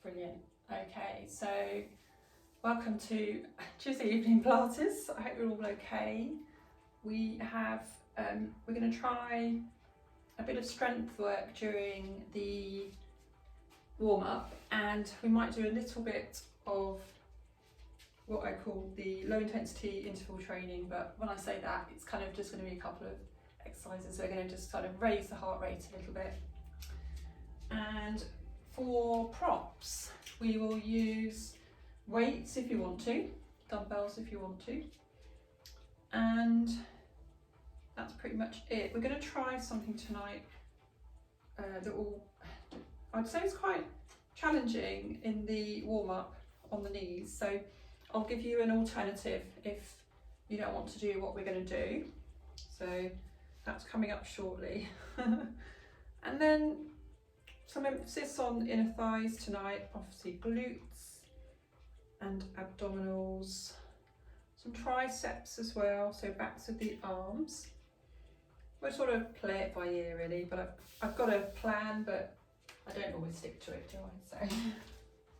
Brilliant. Okay, so welcome to Tuesday evening Pilates. I hope you're all okay. We're going to try a bit of strength work during the warm up, and we might do a little bit of what I call the low intensity interval training. But when I say that, it's kind of just going to be a couple of exercises. We're going to just kind of raise the heart rate a little bit. And for props, we will use weights if you want to, dumbbells if you want to, and that's pretty much it. We're going to try something tonight that will, I'd say, it's quite challenging in the warm-up on the knees, so I'll give you an alternative if you don't want to do what we're going to do. So that's coming up shortly. And then some emphasis on inner thighs tonight, obviously glutes and abdominals, some triceps as well, so backs of the arms. We'll sort of play it by ear really, but I've got a plan, but I don't always stick to it, do I?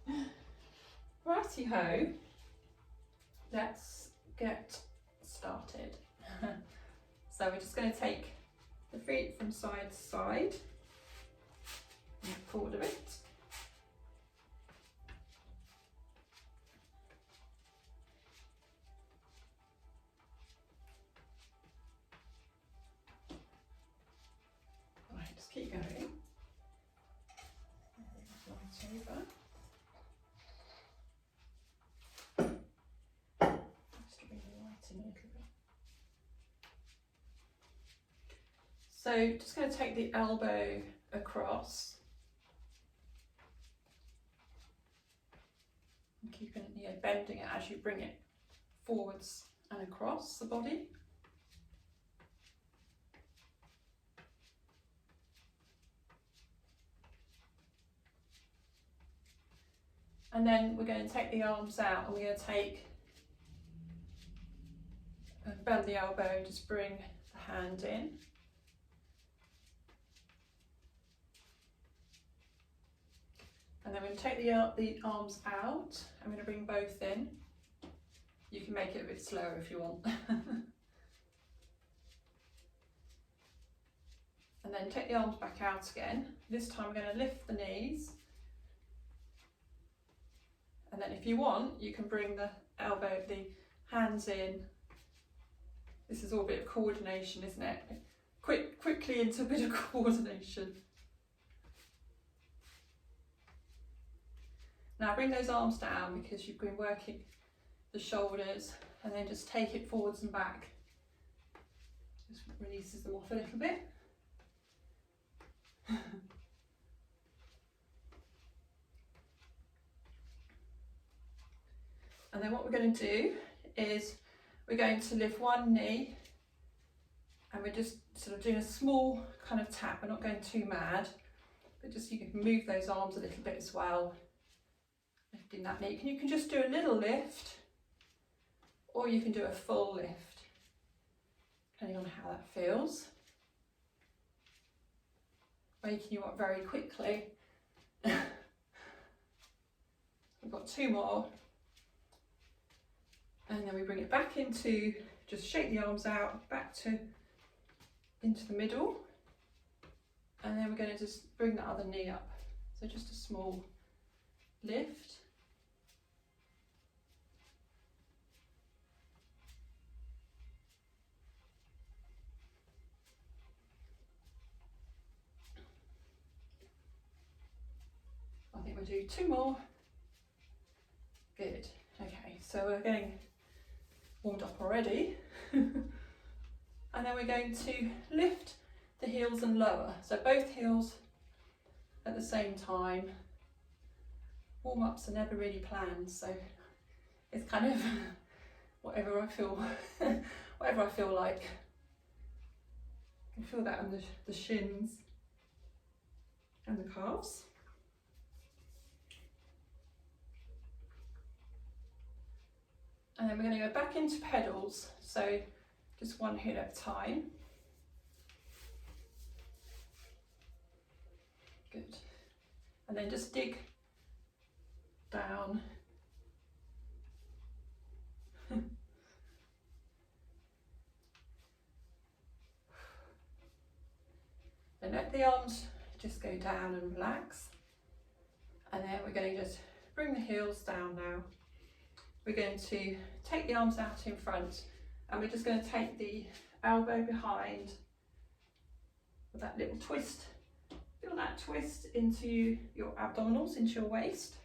So, righty-ho, let's get started. So we're just going to take the feet from side to side, and forward a bit. Right, just keep going. Right over. Just to bring the light in a little bit. So just going to take the elbow across. And keeping bending it as you bring it forwards and across the body. And then we're going to take the arms out, and we're going to take and bend the elbow, just bring the hand in. And then we're going to take the arms out. I'm going to bring both in. You can make it a bit slower if you want. And then take the arms back out again. This time we're going to lift the knees. And then if you want, you can bring the hands in. This is all a bit of coordination, isn't it? Quickly into a bit of coordination. Now bring those arms down because you've been working the shoulders, and then just take it forwards and back. Just releases them off a little bit. And then what we're going to do is we're going to lift one knee, and we're just sort of doing a small kind of tap. We're not going too mad, but just you can move those arms a little bit as well. Lifting that knee. You can just do a little lift, or you can do a full lift, depending on how that feels. Waking you up very quickly. We've got two more. And then we bring it back into, just shake the arms out, back into the middle. And then we're going to just bring the other knee up. So just a small lift. I think we'll do two more. Good. Okay, so we're getting warmed up already. And then we're going to lift the heels and lower. So both heels at the same time. Warm-ups are never really planned, so it's kind of whatever I feel like. You can feel that on the shins and the calves. And then we're going to go back into pedals, so just one heel at a time. Good. And then just dig down. And let the arms just go down and relax. And then we're going to just bring the heels down now. We're going to take the arms out in front, and we're just going to take the elbow behind with that little twist. Feel that twist into your abdominals, into your waist.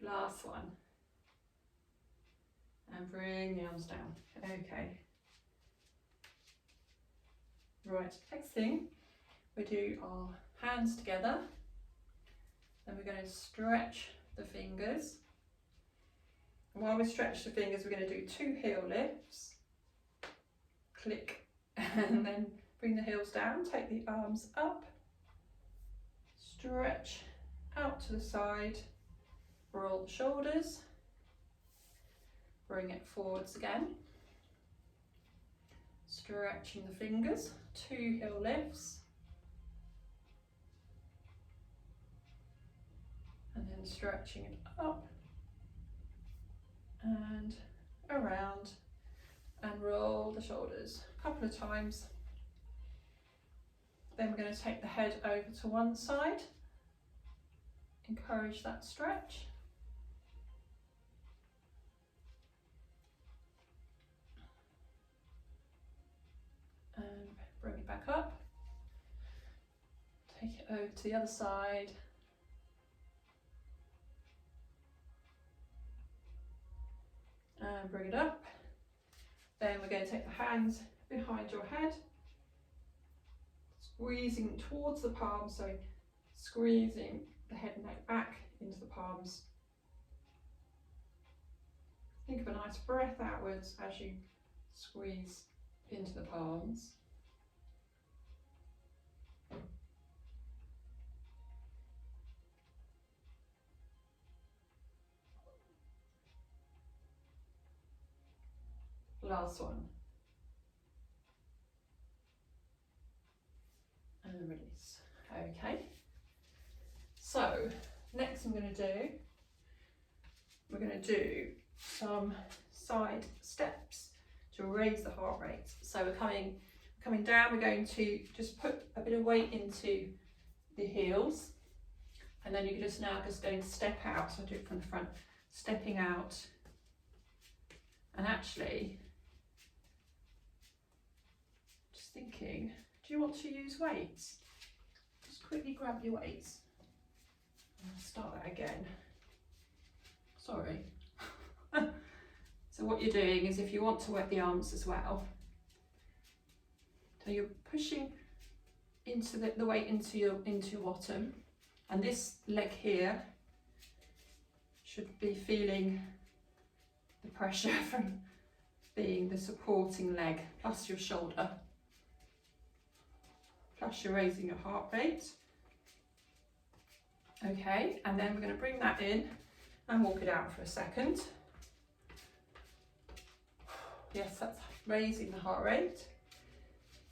Last one. And bring the arms down. Okay. Right, next thing, we do our hands together. Then we're going to stretch the fingers. And while we stretch the fingers, we're going to do 2 heel lifts. Click, and then bring the heels down, take the arms up, stretch out to the side, roll the shoulders, bring it forwards again, stretching the fingers, 2 heel lifts, and then stretching it up and around, and roll the shoulders a couple of times. Then we're going to take the head over to one side, encourage that stretch. And bring it back up. Take it over to the other side. And bring it up. Then we're going to take the hands behind your head, squeezing towards the palms, so squeezing the head and neck back into the palms. Think of a nice breath outwards as you squeeze into the palms. Last one. And release. Okay. So, next we're going to do some side steps to raise the heart rate. So we're coming down, we're going to just put a bit of weight into the heels, and then you're just going to step out. So I'll do it from the front, stepping out, and actually just thinking, do you want to use weights? Just quickly grab your weights. I'll start that again. Sorry. So what you're doing is, if you want to work the arms as well, so you're pushing into the weight into your bottom, and this leg here should be feeling the pressure from being the supporting leg, plus your shoulder, plus you're raising your heart rate. Okay, and then we're going to bring that in and walk it out for a second. Yes, that's raising the heart rate.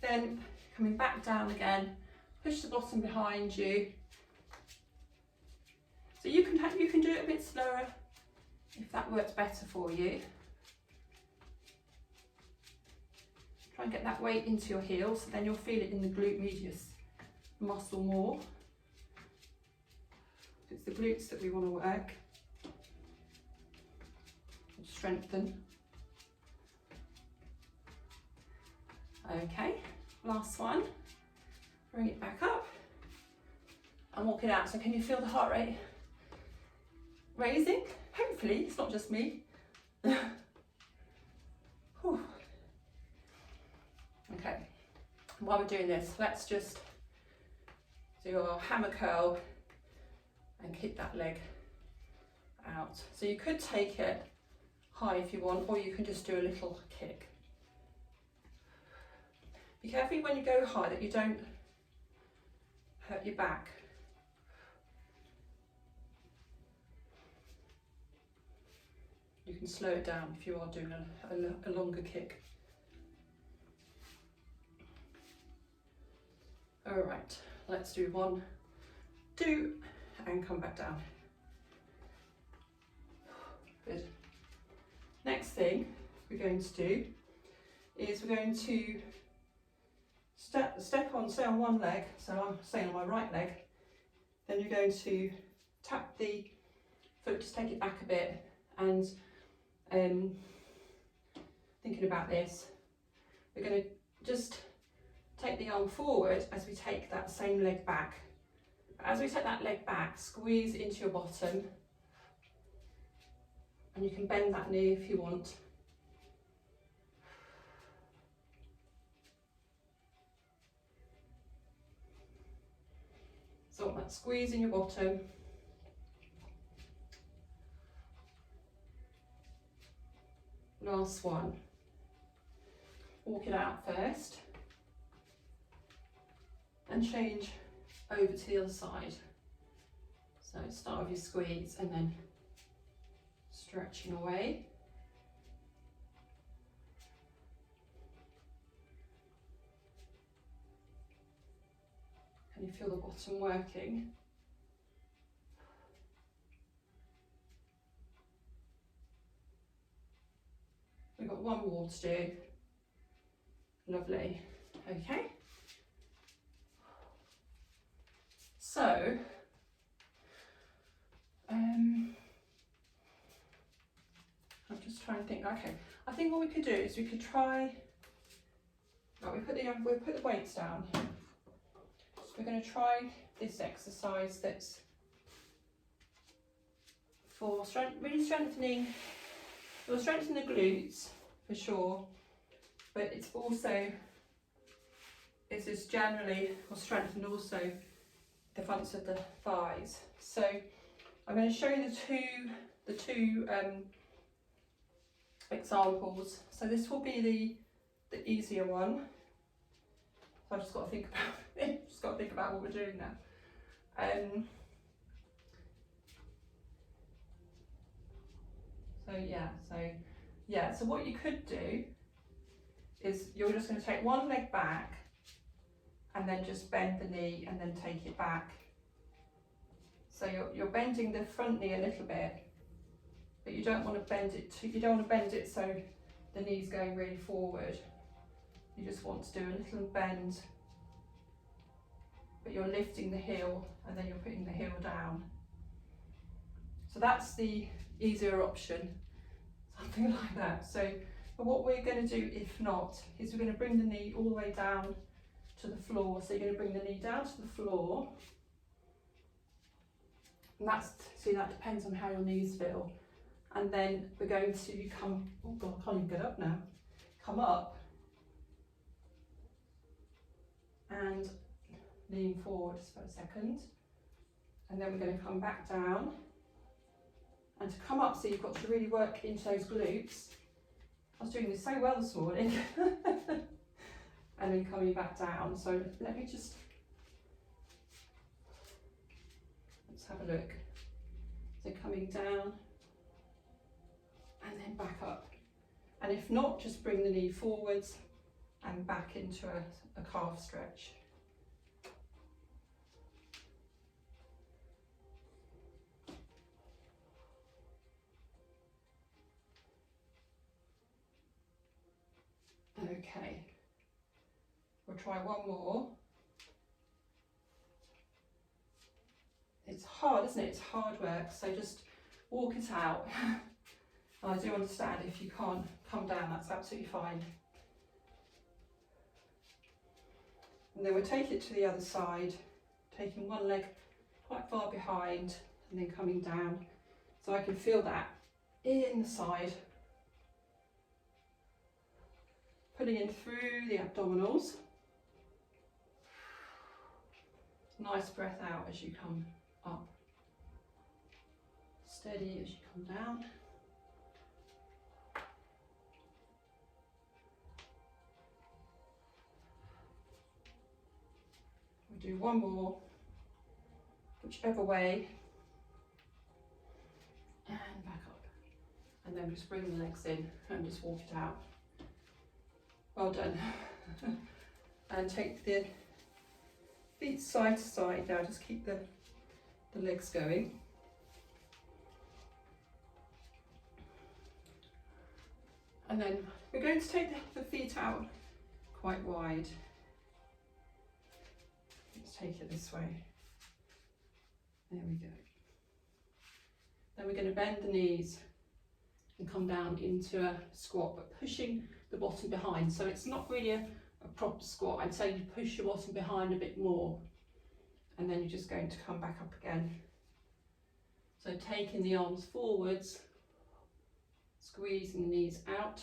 Then coming back down again, push the bottom behind you. So you can do it a bit slower if that works better for you. Try and get that weight into your heels, so then you'll feel it in the glute medius muscle more. It's the glutes that we want to work, strengthen. Okay, last one. Bring it back up and walk it out. So can you feel the heart rate raising? Hopefully it's not just me. Okay, while we're doing this, let's just do our hammer curl and kick that leg out. So you could take it high if you want, or you can just do a little kick. Be careful when you go high that you don't hurt your back. you can slow it down if you are doing a longer kick. All right, let's do 1, 2, and come back down. Good. Next thing we're going to do is we're going to stay on one leg, so I'm staying on my right leg, then you're going to tap the foot, just take it back a bit, and thinking about this, we're going to just take the arm forward as we take that same leg back. As we take that leg back, squeeze into your bottom, and you can bend that knee if you want. So that squeeze in your bottom. Last one. Walk it out first and change over to the other side. So start with your squeeze and then stretching away. Can you feel the bottom working? We've got one more to do. Lovely. Okay. So, I'm just trying to think. Okay, I think what we could do is we could try. Right, we'll put the weights down. We're going to try this exercise that's for really strengthening. We'll strengthen the glutes for sure, but it's just generally will strengthen also the fronts of the thighs. So I'm going to show you the two examples. So this will be the easier one. So I've just got to think about it. Just got to think about what we're doing now. So what you could do is you're just going to take one leg back and then just bend the knee and then take it back. So you're bending the front knee a little bit, but you don't want to bend it so the knee's going really forward. You just want to do a little bend, but you're lifting the heel and then you're putting the heel down. So that's the easier option, something like that. So but what we're going to do, if not, is we're going to bring the knee all the way down to the floor. So you're going to bring the knee down to the floor, and that depends on how your knees feel. And then we're going to come, oh God, I can't even get up now. Come up and lean forward just for a second. And then we're going to come back down. And to come up, so you've got to really work into those glutes. I was doing this so well this morning. And then coming back down. So let's have a look. So coming down and then back up. And if not, just bring the knee forwards and back into a calf stretch. Okay, we'll try one more. It's hard, isn't it? It's hard work, so just walk it out. And I do understand if you can't come down, that's absolutely fine. And then we'll take it to the other side, taking one leg quite far behind and then coming down. So I can feel that in the side. Putting in through the abdominals. Nice breath out as you come up. Steady as you come down. We'll do one more, whichever way, and back up. And and then just bring the legs in and just walk it out. Well done. And take the feet side to side now, just keep the legs going. And then we're going to take the feet out quite wide. Let's take it this way. There we go. Then we're going to bend the knees and come down into a squat, but pushing the bottom behind. So it's not really a proper squat. I'd say you push your bottom behind a bit more, and then you're just going to come back up again. So taking the arms forwards, squeezing the knees out,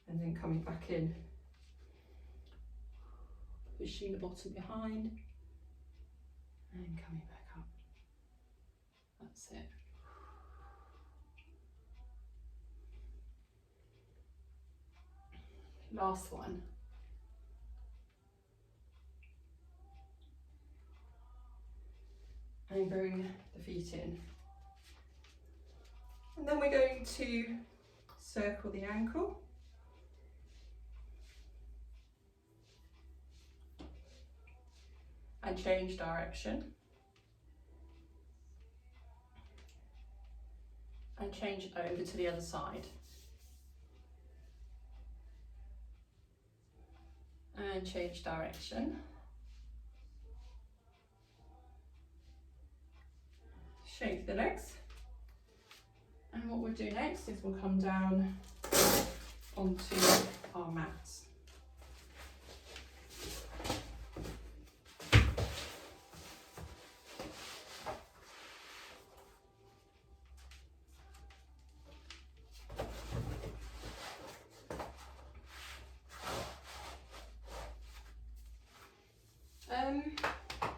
and then coming back in. Pushing the bottom behind, and coming back up. That's it. Last one. And bring the feet in. And then we're going to circle the ankle. And change direction. And change over to the other side. And change direction. Shake the legs. And what we'll do next is we'll come down onto our mats.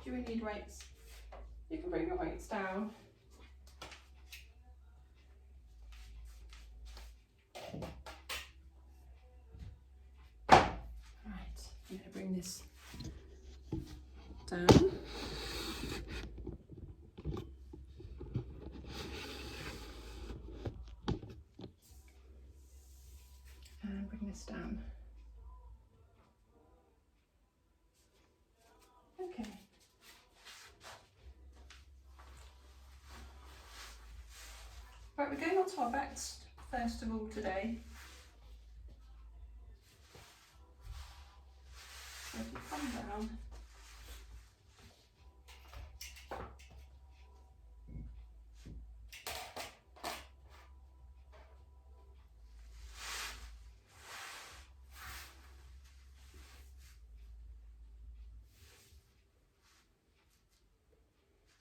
Do we need weights? You can bring your weights down. Right, I'm going to bring this down. And bring this down. Okay. Right, we're going on to our backs first of all today. So if you come down,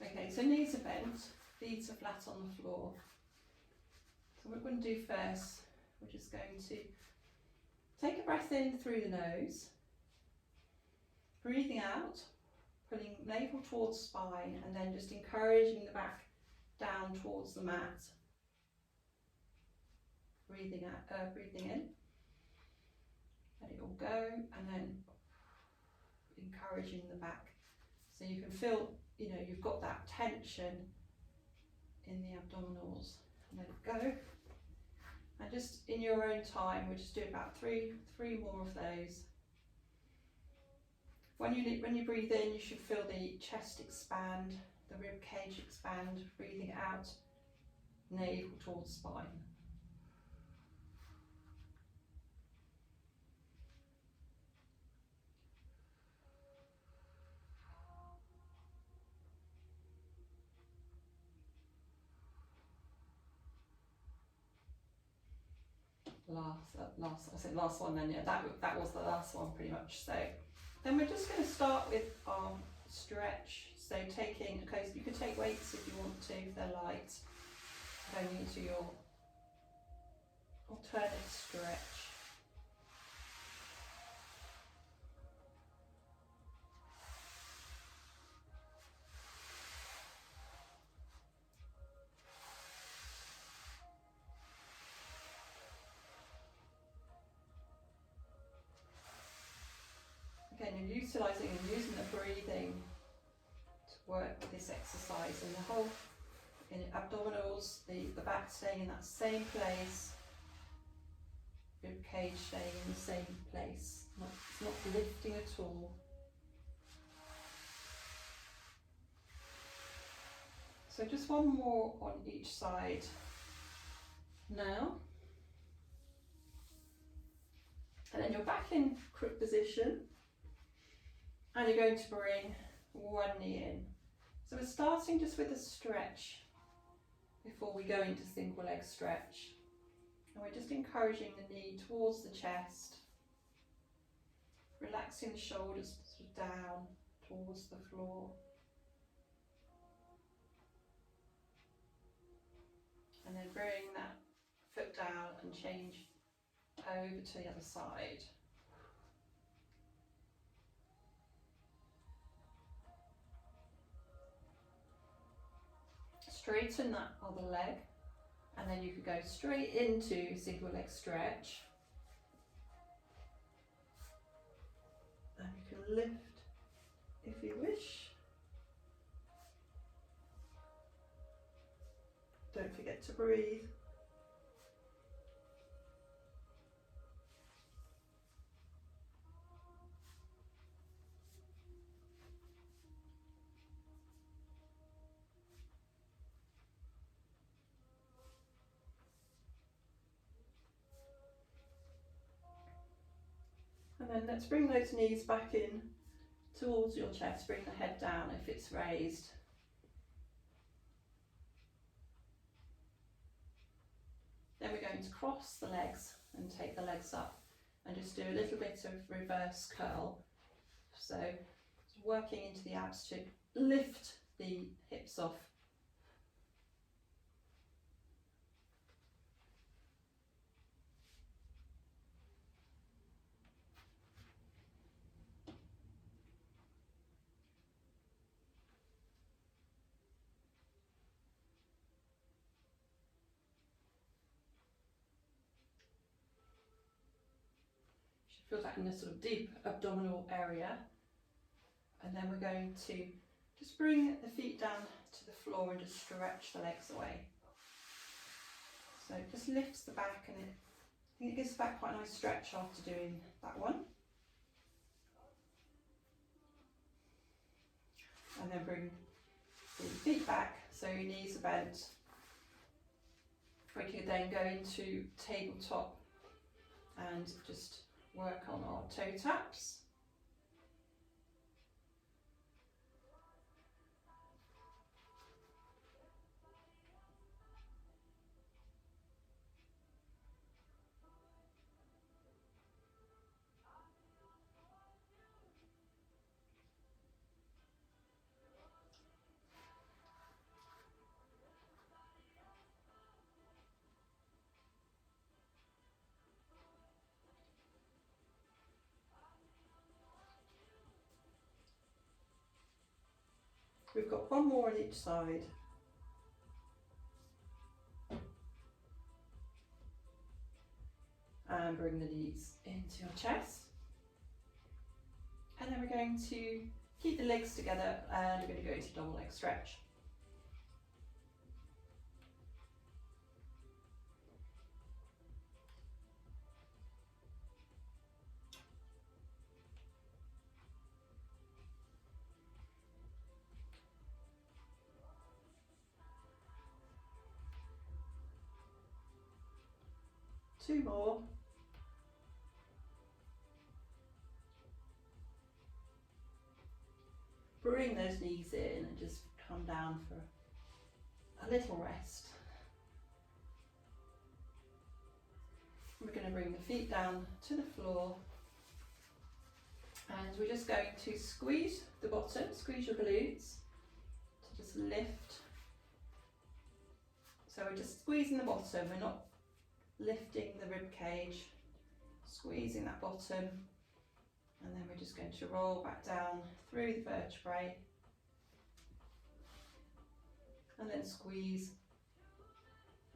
okay, so knees are bent, feet are flat on the floor. So what we're going to do first, we're just going to take a breath in through the nose, breathing out, pulling navel towards spine, and then just encouraging the back down towards the mat. Breathing out, breathing in, let it all go, and then encouraging the back. So you can feel, you know, you've got that tension in the abdominals. And let it go. And just in your own time, we'll just do about three more of those. When you breathe in, you should feel the chest expand, the rib cage expand. Breathing out, navel towards spine. Last one then, yeah, that was the last one pretty much. So then we're just going to start with our stretch. So taking, okay, so you can take weights if you want to, if they're light, going into your alternate stretch. Again, you're utilising and using the breathing to work with this exercise, and the whole in abdominals, the back staying in that same place, rib cage staying in the same place. It's not lifting at all. So just one more on each side now. And then you're back in crook position, and you're going to bring one knee in. So we're starting just with a stretch before we go into single leg stretch. And we're just encouraging the knee towards the chest, relaxing the shoulders sort of down towards the floor. And then bring that foot down and change over to the other side. Straighten that other leg, and then you could go straight into single leg stretch. And you can lift if you wish. Don't forget to breathe. And then let's bring those knees back in towards your chest. Bring the head down if it's raised. Then we're going to cross the legs and take the legs up and just do a little bit of reverse curl. So working into the abs to lift the hips off. Feel that in a sort of deep abdominal area. And then we're going to just bring the feet down to the floor and just stretch the legs away. So it just lifts the back, and it gives the back quite a nice stretch after doing that one. And then bring the feet back so your knees are bent. We could then go into tabletop and just work on our toe taps. We've got one more on each side. And bring the knees into your chest. And then we're going to keep the legs together, and we're going to go into double leg stretch. Two more. Bring those knees in and just come down for a little rest. We're going to bring the feet down to the floor, and we're just going to squeeze the bottom, squeeze your glutes to just lift. So we're just squeezing the bottom, we're not lifting the rib cage, squeezing that bottom, and then we're just going to roll back down through the vertebrae, and then squeeze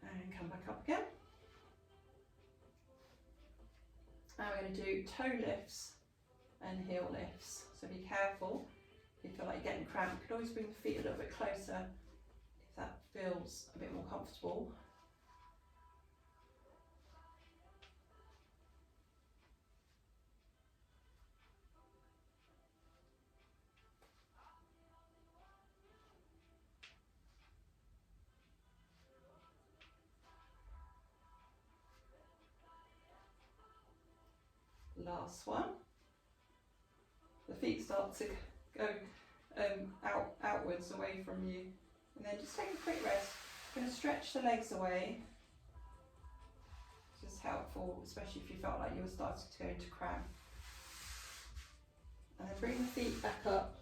and come back up again. Now we're going to do toe lifts and heel lifts, so be careful if you feel like you're getting cramped. You can always bring the feet a little bit closer if that feels a bit more comfortable. Last one. The feet start to go outwards away from you, and then just take a quick rest. I'm going to stretch the legs away. It's just helpful, especially if you felt like you were starting to go into cramp. And then bring the feet back up,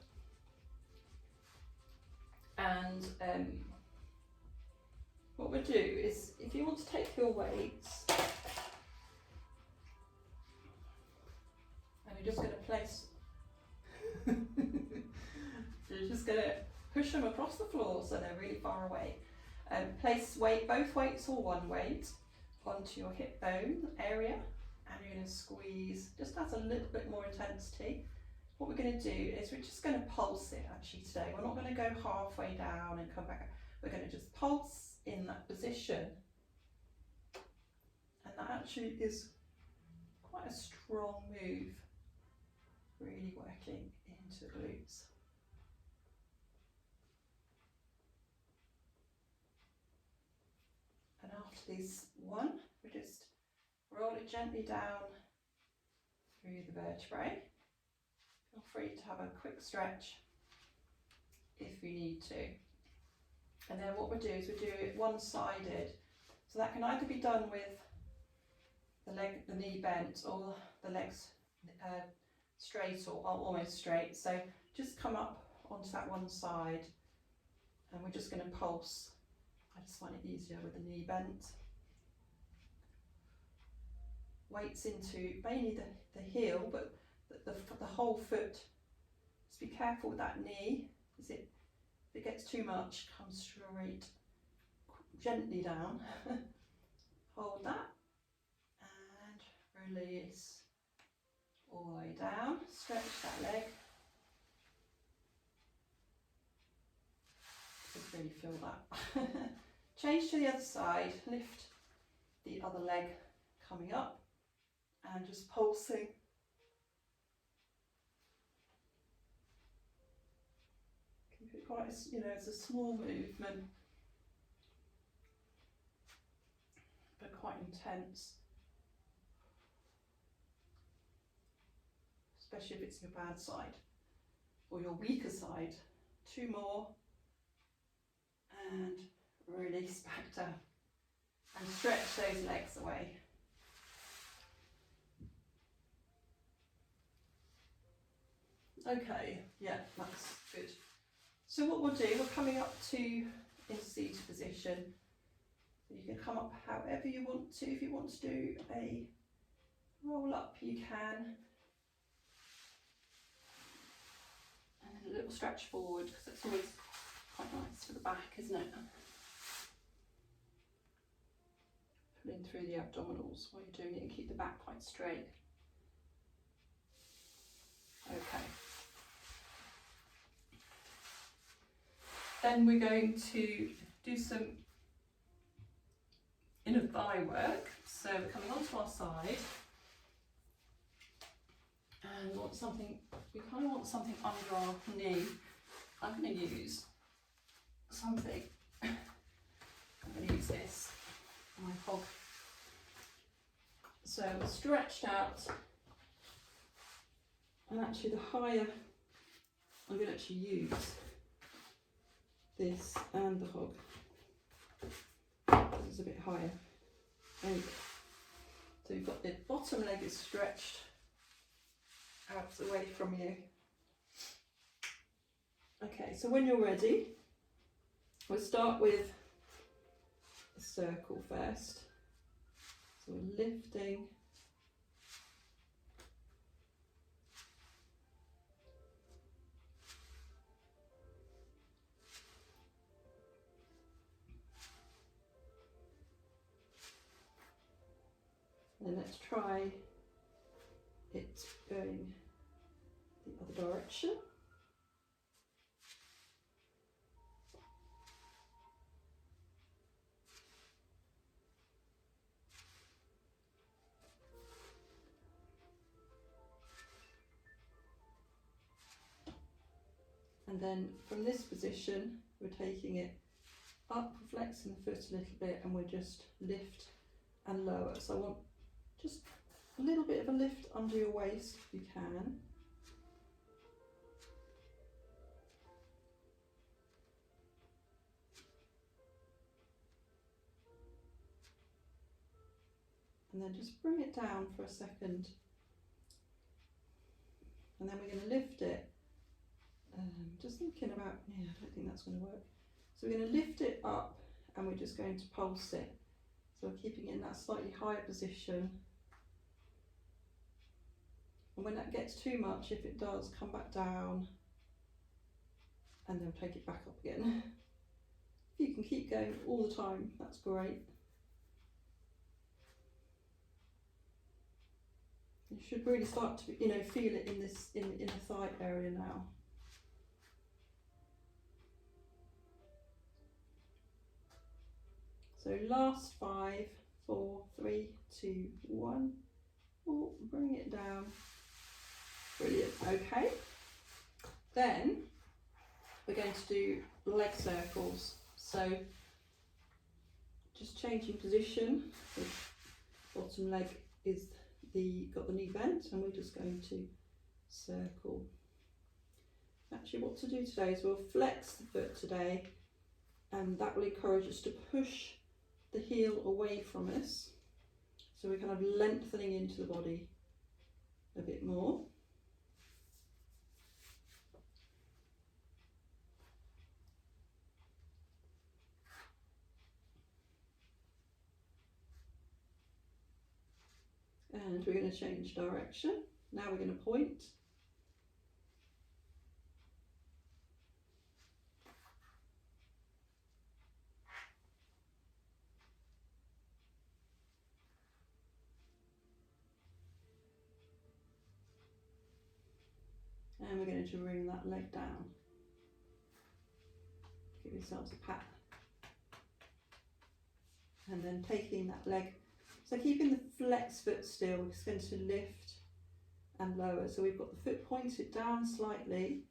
and what we'll do is, if you want to take your weights, and you're just going to place you're just going to push them across the floor so they're really far away. Place both weights or one weight onto your hip bone area, and you're going to squeeze, just adds a little bit more intensity. What we're going to do is we're just going to pulse it actually today. We're not going to go halfway down and come back. We're going to just pulse in that position, and that actually is quite a strong move, really working into the glutes. And after this one, we just roll it gently down through the vertebrae. Feel free to have a quick stretch if you need to. And then what we'll do is we do it one-sided. So that can either be done with the knee bent, or the legs straight or almost straight. So just come up onto that one side, and we're just going to pulse. I just find it easier with the knee bent. Weights into mainly the heel, but the whole foot. Just be careful with that knee, as if it gets too much, come straight, gently down. Hold that and release all the way down. Stretch that leg. Just really feel that. Change to the other side, lift the other leg coming up and just pulsing. Keep it quite, it's a small movement, but quite intense. Especially if it's your bad side or your weaker side. 2 more, and release back down, and stretch those legs away. Okay, yeah, that's good. So what we'll do, we're coming up to in seated position. You can come up however you want to. If you want to do a roll up, you can. And a little stretch forward, because it's always quite nice for the back, isn't it? Pulling through the abdominals while you're doing it, and keep the back quite straight. Okay. Then we're going to do some inner thigh work. So we're coming onto our side, and we kind of want something under our knee. I'm going to use something, I'm going to use this, my hog. So stretched out, and actually the higher, I'm going to actually use this and the hog. This is a bit higher. Okay. So you've got the bottom leg is stretched out away from you. Okay, so when you're ready, we'll start with a circle first. So we're lifting. And let's try it going the other direction. And then from this position, we're taking it up, flexing the foot a little bit, and we'll just lift and lower. So I want just a little bit of a lift under your waist if you can. And then just bring it down for a second. And then we're going to lift it. Just thinking about, I don't think that's going to work. So we're going to lift it up and we're just going to pulse it. So we're keeping it in that slightly higher position. And when that gets too much, if it does, come back down and then take it back up again. If you can keep going all the time, that's great. You should really start to, feel it in this in the thigh area now. So last 5, 4, 3, 2, 1. Oh, bring it down. Brilliant. Okay. Then we're going to do leg circles. So just changing position. The bottom leg is got the knee bent, and we're just going to circle. Actually, what to do today is we'll flex the foot today, and that will encourage us to push the heel away from us. So we're kind of lengthening into the body a bit more. And we're going to change direction. Now we're going to point. And we're going to bring that leg down. Give yourselves a pat. And then taking that leg, so keeping the flex foot still, we're just going to lift and lower. So we've got the foot pointed down slightly.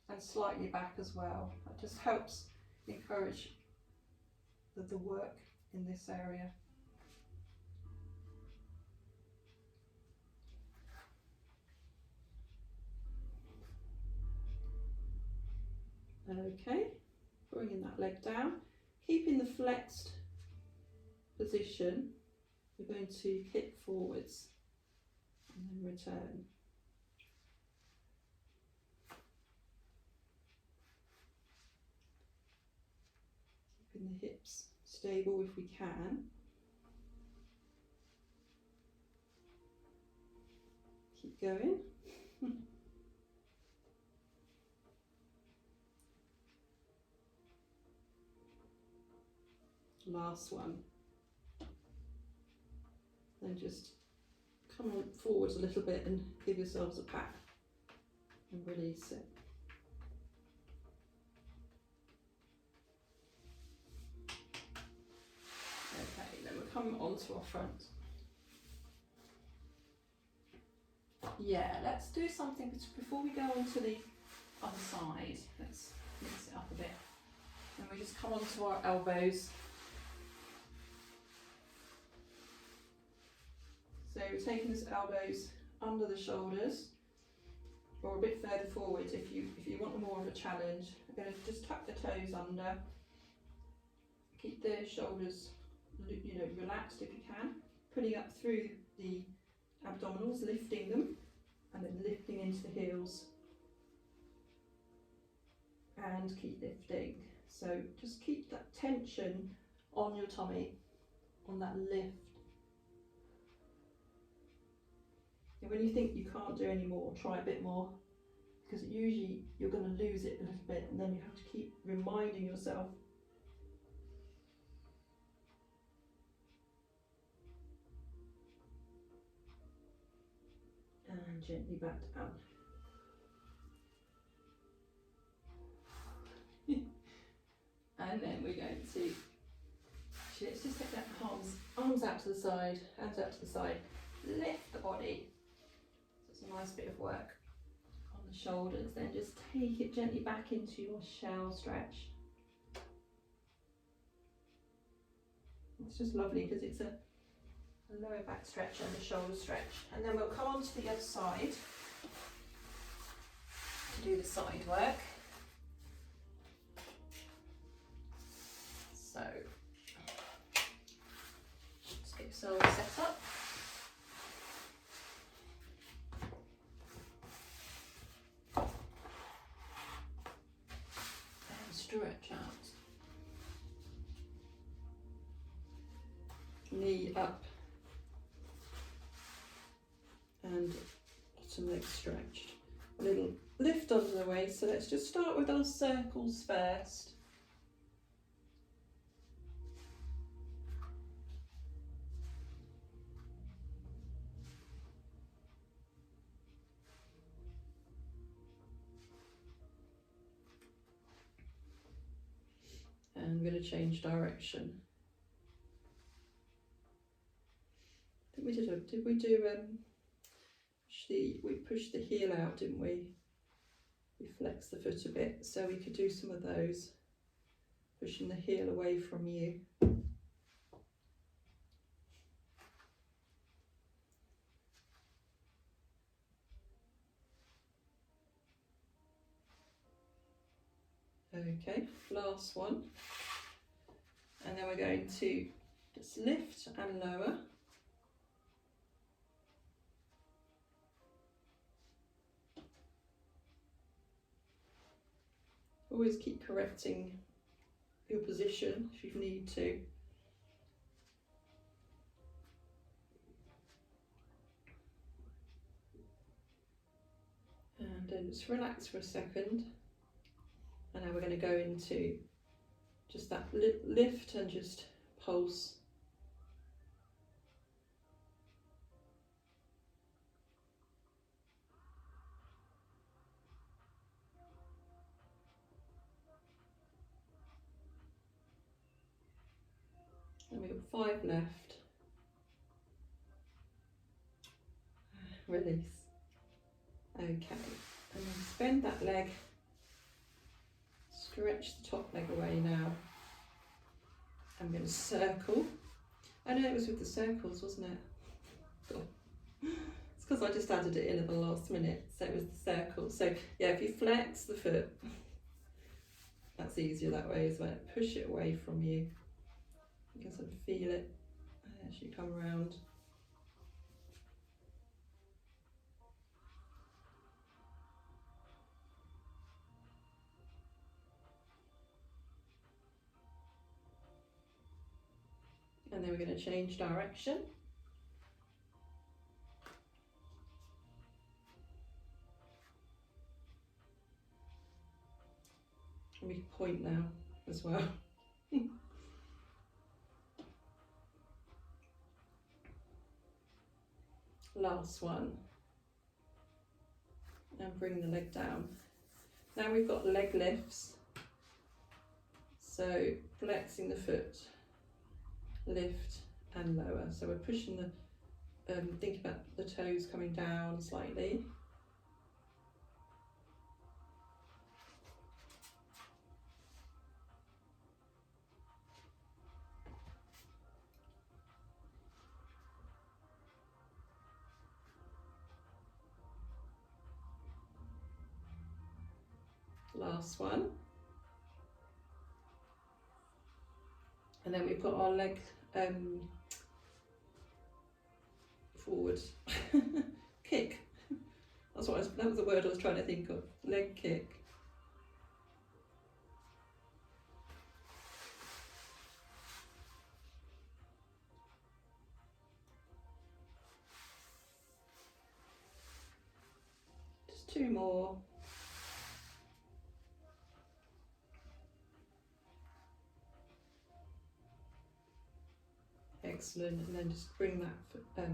And slightly back as well. That just helps encourage the work in this area. Okay, bringing that leg down, keeping the flexed position, we're going to kick forwards and then return. Keeping the hips stable if we can. Keep going. Last one. Then just come on forwards a little bit and give yourselves a pat and release it. Okay, then we'll come onto our front. Yeah, let's do something before we go on to the other side. Let's mix it up a bit. And we just come onto our elbows. So we're taking these elbows under the shoulders, or a bit further forward if you want more of a challenge. We're going to just tuck the toes under. Keep the shoulders, relaxed if you can. Pulling up through the abdominals, lifting them, and then lifting into the heels. And keep lifting. So just keep that tension on your tummy, on that lift. And when you think you can't do any more, try a bit more, because usually you're going to lose it a little bit, and then you have to keep reminding yourself. And gently back down. And then we're going to, actually let's just take that arms out to the side, hands out to the side. lift the body. So it's a nice bit of work on the shoulders. Then just take it gently back into your shell stretch. It's just lovely because it's a lower back stretch and a shoulder stretch. And then we'll come on to the other side to do the side work. So just get yourself set up. And stretch out. Knee up and bottom leg stretched. A little lift under the waist. So let's just start with our circles first. And I'm going to change direction. I think we pushed the heel out, didn't we? We flexed the foot a bit, so we could do some of those, pushing the heel away from you. Okay, last one. And then we're going to just lift and lower. Always keep correcting your position if you need to. And then just relax for a second. And now we're going to go into just that lift and just pulse. And we've got 5 left. Release. Okay, and then bend that leg. Stretch the top leg away now. I'm going to circle. I know it was with the circles, wasn't it? Oh. It's because I just added it in at the last minute, so it was the circle. So yeah, if you flex the foot, that's easier that way as well. Push it away from you. You can sort of feel it as you come around. And then we're going to change direction. And we can point now as well. Last one. And bring the leg down. Now we've got leg lifts. So flexing the foot, lift and lower. So we're pushing the, think about the toes coming down slightly. Last one. And then we've got our leg forward kick. That was the word I was trying to think of. Leg kick. Just 2 more. Excellent, and then just bring that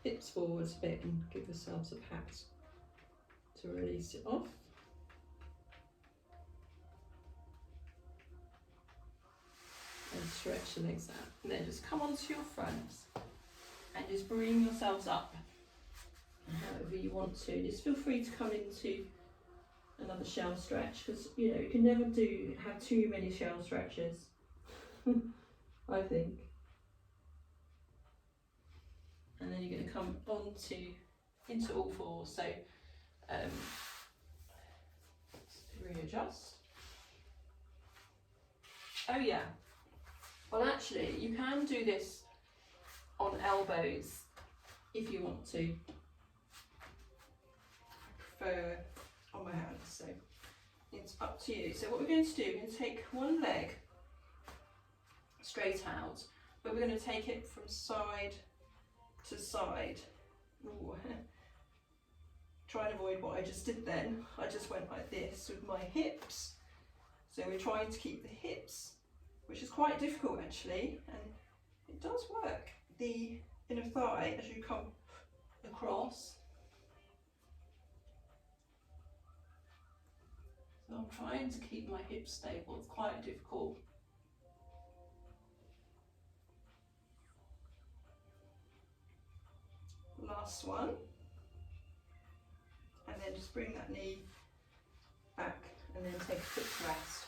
hips forwards a bit and give yourselves a pat to release it off. And stretch the legs out. And then just come onto your front and just bring yourselves up however you want to. Just feel free to come into another shell stretch, because you know you can never have too many shell stretches. I think. And then you're going to come into all fours. So readjust. Oh yeah. Well, actually, you can do this on elbows if you want to. I prefer on my hands, so it's up to you. So what we're going to do, we're going to take one leg straight out, but we're going to take it from side to side. Ooh. Try and avoid what I just did then. I just went like this with my hips. So we're trying to keep the hips, which is quite difficult actually, and it does work. The inner thigh as you come across. So I'm trying to keep my hips stable. It's quite difficult. Last one. And then just bring that knee back and then take a quick rest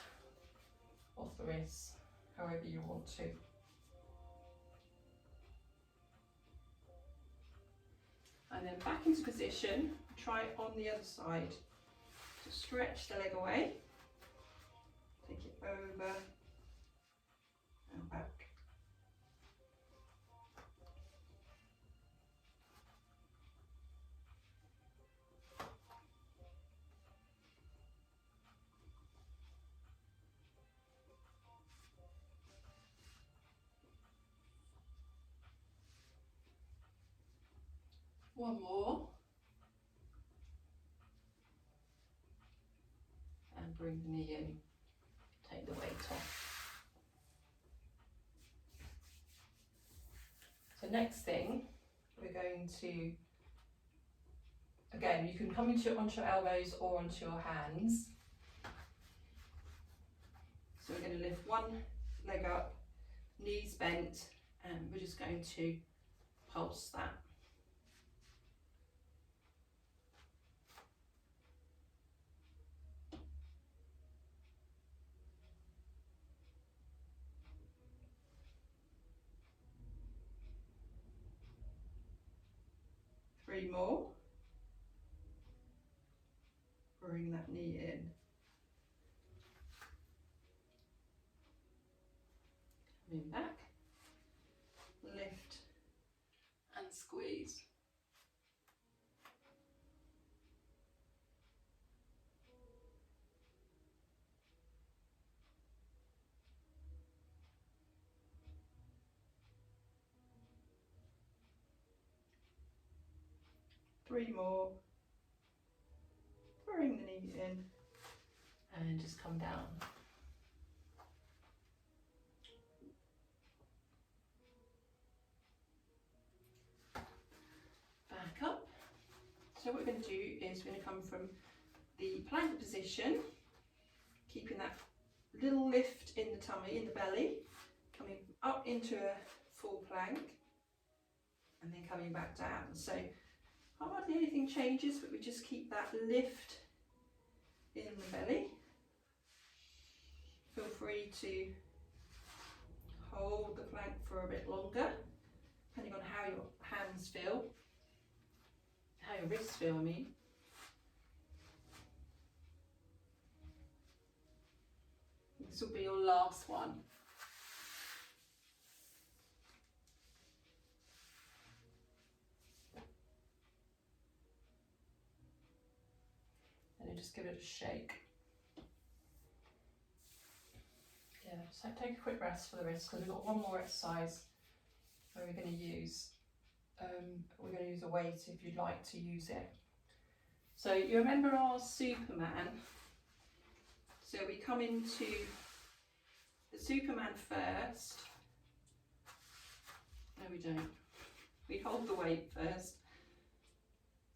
off the wrists, however you want to. And then back into position, try it on the other side. So stretch the leg away, take it over and back. One more. And bring the knee in, take the weight off. So next thing, we're going to, again, you can come onto your elbows or onto your hands. So we're going to lift one leg up, knees bent, and we're just going to pulse that. Three more. Bring that knee in. Coming back. Lift and squeeze. Three more. Bring the knee in and just come down. Back up. So what we're going to do is we're going to come from the plank position, keeping that little lift in the tummy, in the belly, coming up into a full plank and then coming back down. So hardly anything changes, but we just keep that lift in the belly. Feel free to hold the plank for a bit longer, depending on how your hands feel, how your wrists feel, I mean. This will be your last one. And you just give it a shake. Yeah, so take a quick rest for the wrist, because we've got one more exercise where we're going to use a weight if you'd like to use it. So you remember our Superman? So we come into the Superman first. No, we don't. We hold the weight first.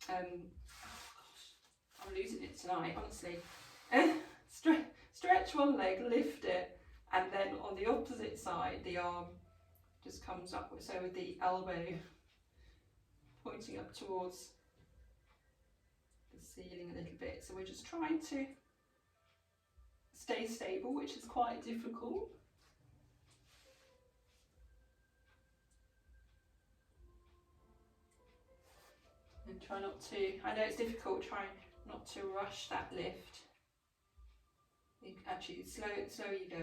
Oh gosh, I'm losing it tonight, honestly. Stretch one leg, lift it, and then on the opposite side, the arm just comes up. So with the elbow pointing up towards the ceiling a little bit. So we're just trying to stay stable, which is quite difficult. And try not to, I know it's difficult, try not to rush that lift. Actually, the slower you go,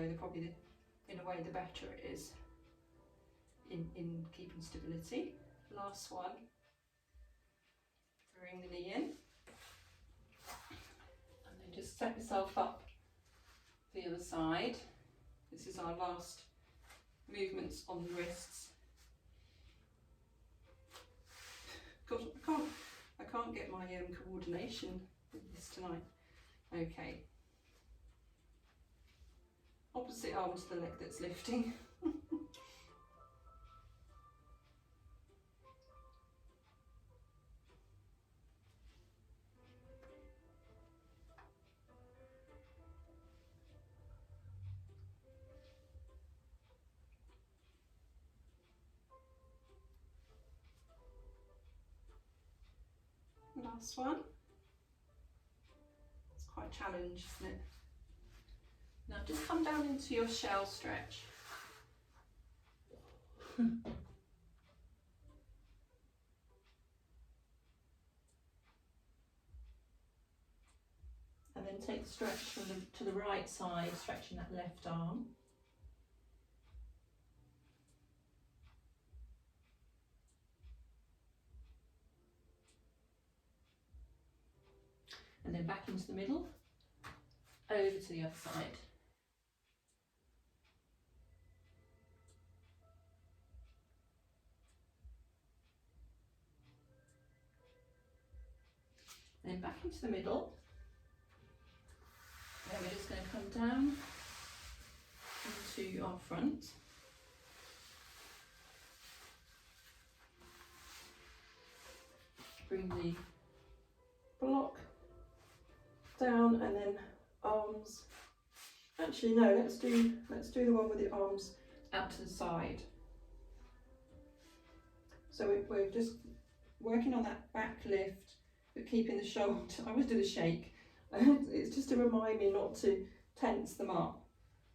in a way, the better it is in keeping stability. Last one. Bring the knee in. And then just set yourself up the other side. This is our last movements on the wrists. God, I can't get my coordination with this tonight. Okay. Opposite arm to the leg that's lifting. Last one. It's quite a challenge, isn't it? Now just come down into your shell stretch. And then take the stretch from to the right side, stretching that left arm. And then back into the middle, over to the other side. Then back into the middle. Then we're just going to come down into our front. Bring the block down and then arms. Actually no, let's do the one with the arms out to the side. So we're just working on that back lift, but keeping the shoulder. I always do the shake. It's just to remind me not to tense them up.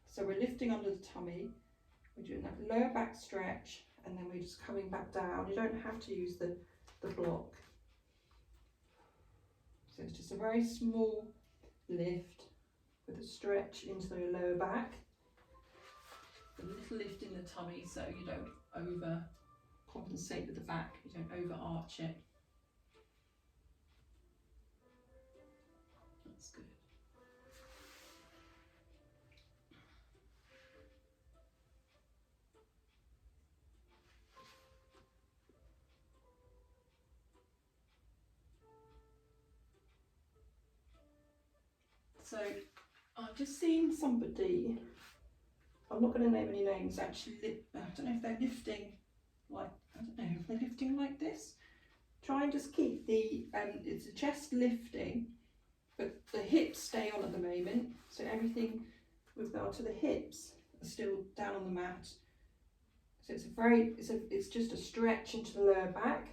So we're lifting under the tummy. We're doing that lower back stretch, and then we're just coming back down. You don't have to use the block. So it's just a very small lift with a stretch into the lower back. A little lift in the tummy so you don't over compensate with the back, you don't over arch it. That's good. So I've just seen somebody, I'm not going to name any names actually, I don't know if they're lifting like, I don't know, if they're lifting like this. Try and just keep the, it's a chest lifting, but the hips stay on at the moment. So everything with regard to the hips are still down on the mat. So it's just a stretch into the lower back.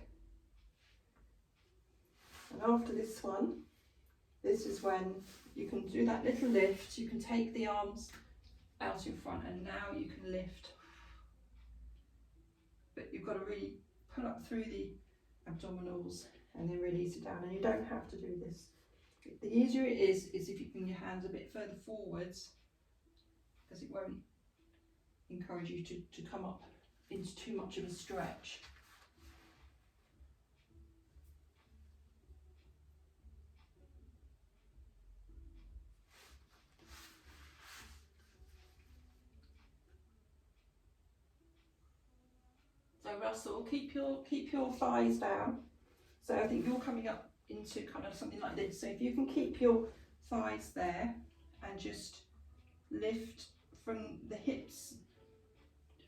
And after this one, this is when you can do that little lift. You can take the arms out in front, and now you can lift. But you've got to really pull up through the abdominals and then release it down. And you don't have to do this. The easier it is if you bring your hands a bit further forwards, because it won't encourage you to come up into too much of a stretch. So Russell, keep your thighs down. So I think you're coming up into kind of something like this. So if you can keep your thighs there and just lift from the hips,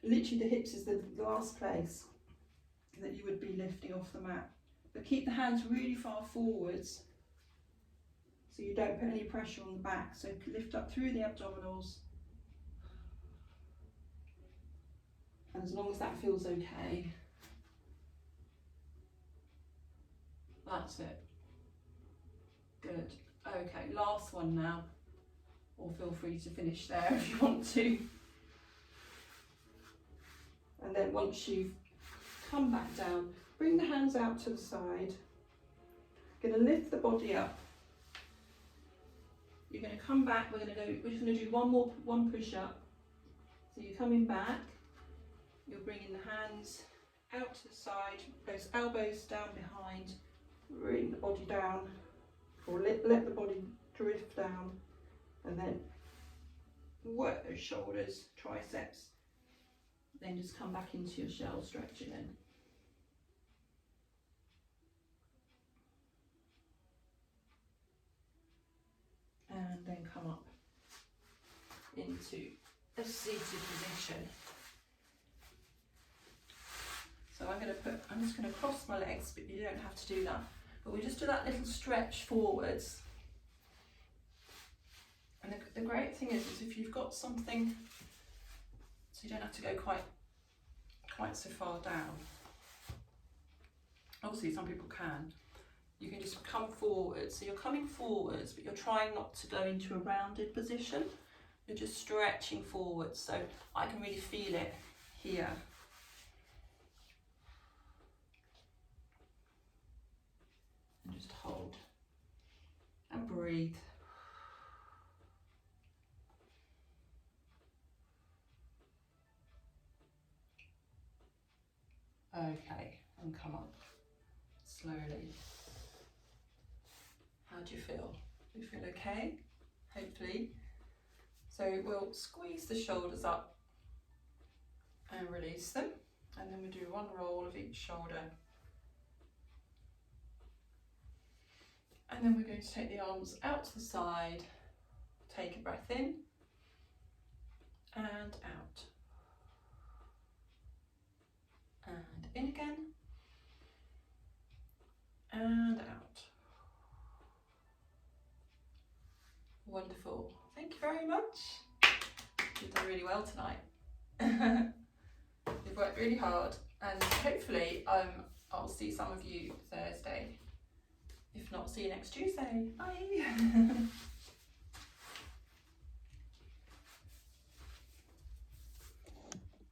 literally the hips is the last place that you would be lifting off the mat. But keep the hands really far forwards so you don't put any pressure on the back. So lift up through the abdominals. And as long as that feels okay. That's it. Good. Okay, last one now. Or feel free to finish there if you want to. And then once you've come back down, bring the hands out to the side. Going to lift the body up. You're going to come back. We're just going to do one push up. So you're coming back. You're bringing the hands out to the side. Those elbows down behind. Bring the body down, or let the body drift down, and then work those shoulders, triceps. Then just come back into your shell, stretching in. And then come up into a seated position. So I'm just going to cross my legs, but you don't have to do that. But we just do that little stretch forwards. And the great thing is if you've got something, so you don't have to go quite so far down. Obviously some people can. You can just come forward. So you're coming forwards, but you're trying not to go into a rounded position. You're just stretching forwards. So I can really feel it here. And just hold and breathe. Okay, and come up slowly. How do you feel? Do you feel okay? Hopefully. So we'll squeeze the shoulders up and release them, and then we do one roll of each shoulder. And then we're going to take the arms out to the side, take a breath in and out. And in again and out. Wonderful. Thank you very much. You've done really well tonight. You've worked really hard, and hopefully I'll see some of you Thursday. If not, see you next Tuesday. Bye.